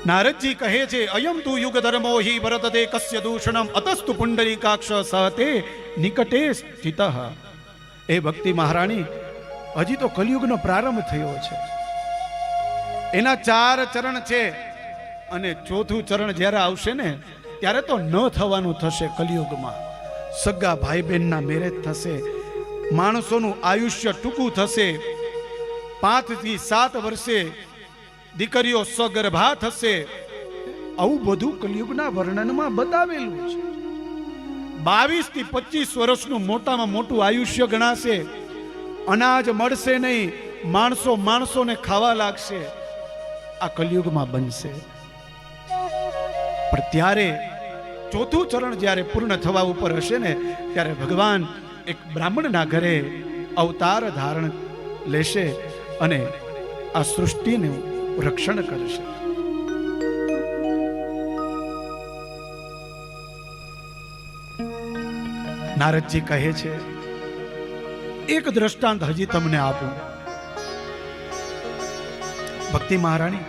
નારદજી કહે છે, અયમ તુ યુગ ધર્મો હિ વર્તતે કસ્ય દૂષણમ અતસ્તુ પુંડરીકાક્ષ સહતે નિકટે સ્થિતઃ. એ ભક્તિ મહારાણી, હજી તો કલિયુગનો પ્રારંભ થયો છે. એના 4 ચરણ છે અને ચોથું ચરણ જ્યારે આવશે ને ત્યારે તો ન થવાનું થશે. કલિયુગમાં સગા ભાઈ બહેનના મેરેજ થશે, માણસોનું આયુષ્ય ટૂંકું થશે, 5 થી 7 વર્ષે દીકરીઓ સગર્ભા થશે. આવું બધું કલિયુગના વર્ણનમાં બતાવેલું છે. 22 થી 25 વર્ષનું મોટામાં મોટું આયુષ્ય ગણાશે. અનાજ મળશે નહીં, માણસોને ખાવા લાગશે. આ કલિયુગમાં બનશે. પણ ત્યારે ચોથું ચરણ જ્યારે પૂર્ણ થવા ઉપર હશે ને ત્યારે ભગવાન એક બ્રાહ્મણના ઘરે અવતાર ધારણ લેશે અને આ સૃષ્ટિનું રક્ષણ કરશે. નારદજી કહે છે, એક દ્રષ્ટાંત હજી તમને આપું. ભક્તિ મહારાણી,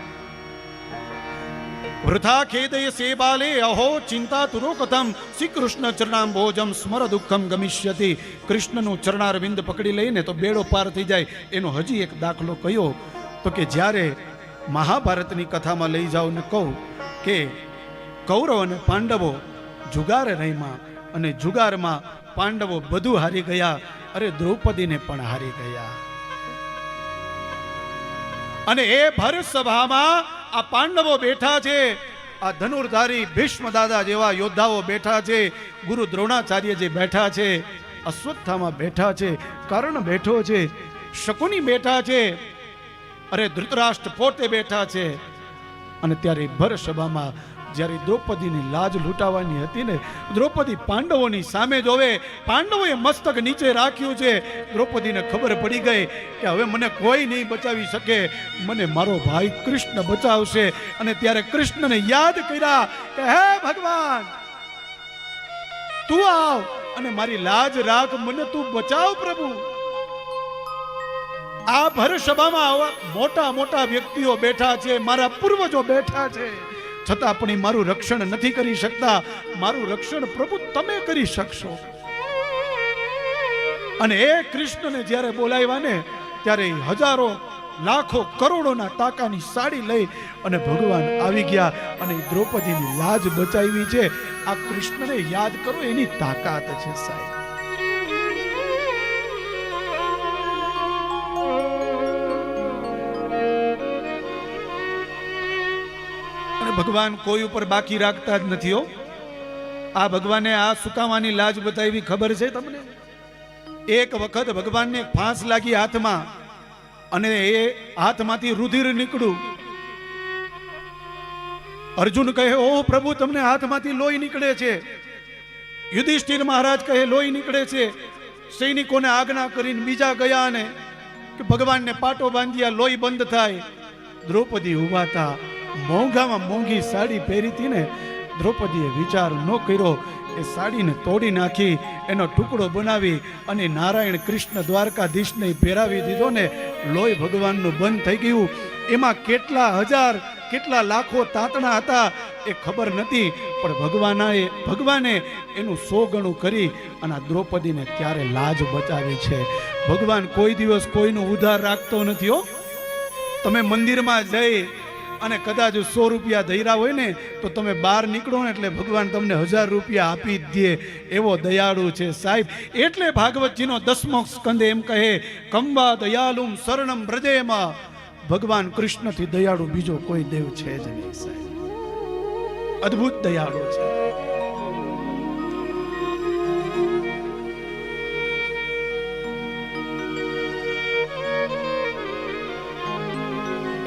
વૃથા ખેદય સે બાલે અહો ચિંતા તુરો કથમ શ્રી કૃષ્ણ ચરણાંબોજમ સ્મર દુઃખમ ગમિષ્યતિ. કૃષ્ણનું ચરણારવિંદ પકડી લઈને તો બેડો પાર થઈ જાય. એનો હજી એક દાખલો કયો તો કે જ્યારે મહાભારતની કથામાં લઈ જાઓ ને કહું કે કૌરવ અને પાંડવો જુગાર રહીમાં અને જુગારમાં પાંડવો બધું હારી ગયા. અરે દ્રૌપદીને પણ હારી ગયા. અને એ ભર સભામાં આ પાંડવો બેઠા છે, આ ધનુર્ધારી ભીષ્મ દાદા જેવા યોદ્ધાઓ બેઠા છે, ગુરુ દ્રોણાચાર્ય જે બેઠા છે, અશ્વત્થામા બેઠા છે, કર્ણ બેઠો છે, શકુની બેઠા છે, અરે ધૃતરાષ્ટ્ર પોતે બેઠા છે. અને ત્યારે ભર સભામાં જ્યારે દ્રૌપદીની લાજ લૂંટાવાની હતી ને, દ્રૌપદી પાંડવોની સામે જોવે, પાંડવોએ મસ્તક નીચે રાખ્યું છે. દ્રૌપદીને ખબર પડી ગઈ કે હવે મને કોઈ નહીં બચાવી શકે, મને મારો ભાઈ કૃષ્ણ બચાવશે. અને ત્યારે કૃષ્ણને યાદ કર્યા કે હે ભગવાન, તું આવ અને મારી લાજ રાખ, મને તું બચાવ પ્રભુ. આ ભર સભામાં મોટા મોટા વ્યક્તિઓ બેઠા છે, મારા પૂર્વજો બેઠા છે, છતાં પણ મારું રક્ષણ નથી કરી શકતા. મારું રક્ષણ પ્રભુ તમે કરી શકશો. અને એ કૃષ્ણને જ્યારે બોલાવ્યા ને ત્યારે હજારો લાખો કરોડોના તાકાની સાડી લઈ અને ભગવાન આવી ગયા અને દ્રૌપદીની લાજ બચાવી છે. આ કૃષ્ણને યાદ કરો, એની તાકાત છે સાહેબ. ભગવાન કોઈ ઉપર બાકી રાખતા જ નથી. આ ભગવાને આ સુકાવાની લાજ બતાવી ખબર છે તમને? એક વખત ભગવાનને ફાંસ લાગી હાથમાં અને એ હાથમાંથી રુધિર નીકળ્યું. અર્જુન કહે, ઓ પ્રભુ, તમને હાથમાંથી લોહી નીકળે છે. યુધિષ્ઠિર મહારાજ કહે, લોહી નીકળે છે. સૈનિકોને આજ્ઞા કરીને બીજા ગયા ને કે ભગવાનને પાટો બાંધ્યા, લોહી બંધ થાય. દ્રૌપદી ઉભા હતા, મોંઘામાં મોંઘી સાડી પહેરી હતી ને, દ્રૌપદીએ વિચાર ન કર્યો, એ સાડીને તોડી નાખી, એનો ટુકડો બનાવી અને નારાયણ કૃષ્ણ દ્વારકાધીશને પહેરાવી દીધો ને લોહી ભગવાનનું બંધ થઈ ગયું. એમાં કેટલા હજાર કેટલા લાખો તાતણા હતા એ ખબર નથી, પણ ભગવાને એનું 100 ગણું કરી અને દ્રૌપદીને ત્યારે લાજ બચાવી છે. ભગવાન કોઈ દિવસ કોઈનું ઉધાર રાખતો નથી. હો, તમે મંદિરમાં જઈ અને કદાચ 100 રૂપિયા ધૈર્યા હોય ને તો તમે બહાર નીકળો ને એટલે ભગવાન તમને 1000 રૂપિયા આપી જ દે, એવો દયાળુ છે સાહેબ. એટલે ભાગવતજીનો 10મો સ્કંદ એમ કહે, કંબા દયાલુમ શરણમ વ્રજેમાં. ભગવાન કૃષ્ણથી દયાળુ બીજો કોઈ દેવ છે જ નહીં સાહેબ. અદ્ભુત દયાળુ છે.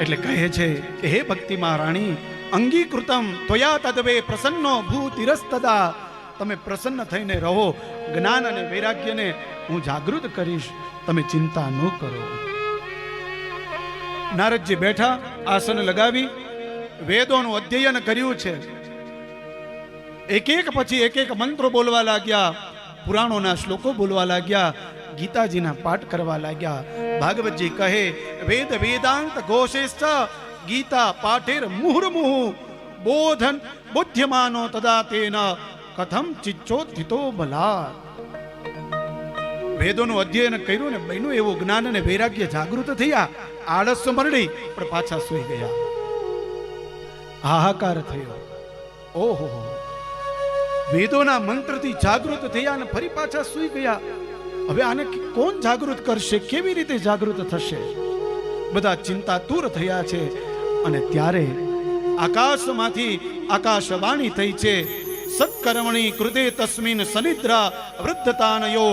એટલે કહે છે કે હે ભક્તિ મહારાણી, અંગીકૃતમ ત્વયા તદવે પ્રસન્નો ભૂતિરસ્તદા. તમે પ્રસન્ન થઈને રહો, જ્ઞાન અને વૈરાગ્યને હું જાગૃત કરીશ, તમે ચિંતા ન કરો. નારદજી બેઠા, આસન લગાવી વેદોનું અધ્યયન કર્યું છે. એક એક પછી એક એક મંત્રો બોલવા લાગ્યા, પુરાણોના શ્લોકો બોલવા લાગ્યા, ગીતાજીના પાઠ કરવા લાગ્યા. ભાગવતજી કહે, વેદ વેદાંત ઘોષેશ્ચ ગીતા પાઠેર મુહુર્મુહુ બોધન બોધ્યમાનો તદા તેન કથમ ચિચ્ચોત્થિતો બલાત. વેદોનું અધ્યયન કર્યું ને બન્યું એવું જ્ઞાન અને વૈરાગ્ય જાગૃત થયા. આળસ મરડી પણ પાછા સૂઈ ગયા. હાહાકાર થયો. ઓહો, વેદોના મંત્રથી જાગૃત થયા અને ફરી પાછા સૂઈ ગયા. હવે આને કોણ જાગૃત કરશે? કેવી રીતે જાગૃત થશે? બધા ચિંતાતુર થયા છે. અને ત્યારે આકાશમાંથી આકાશવાણી થઈ છે, સત્કર્મણી કૃતે તસ્મિન સનિદ્રા વૃદ્ધતાનયો.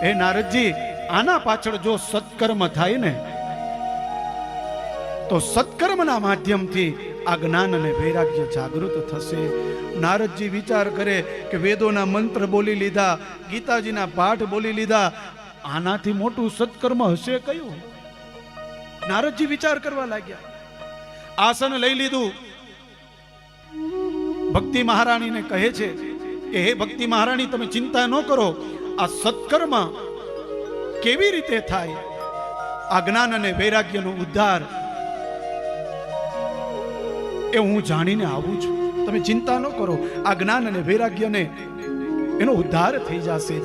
હે નારદજી, આના પાછળ જો સત્કર્મ થાય ને તો સત્કર્મના માધ્યમથી આ જ્ઞાન અને વૈરાગ્ય જાગૃત થશે. નારદજી વિચાર કરે કે વેદોના મંત્ર બોલી લીધા, ગીતાજીના પાઠ બોલી લીધા, આનાથી મોટું સત્કર્મ હશે કયું? નારદજી વિચાર કરવા લાગ્યા. આસન લઈ લીધું. ભક્તિ મહારાણીને કહે છે કે હે ભક્તિ મહારાણી, તમે ચિંતા ન કરો, આ સત્કર્મ કેવી રીતે થાય? આ જ્ઞાન અને વૈરાગ્યનો ઉદ્ધાર એ હું જાણીને આવું છું. તમે ચિંતા ન કરો, આ જ્ઞાન અને વૈરાગ્યને એનો ઉદ્ધાર થઈ જશે.